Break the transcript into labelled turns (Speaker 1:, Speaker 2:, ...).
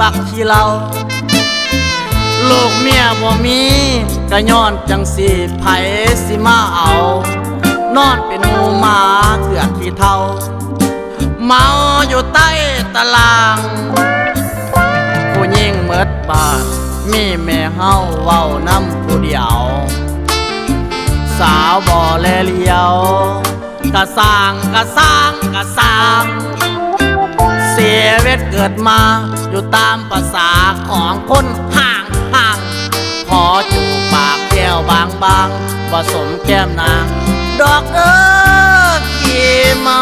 Speaker 1: บักขี้เหล้าลูกเมียบ่มีก็ย้อนจังสิไผสิมาเอานอนเป็นหมูหมาเกือกขี้เท่าเมาอยู่ใต้ตารางผู้หญิงเมิดบ้านมีแม่เฮาเว้านำผู้เดียวสาวบ่แลเลียวกะสร้างเสียเวทเกิดมาอยู่ตามภาษาของคนห่างขอจูบปากแก้วบางผสมแก้มนางดอกขี้เมา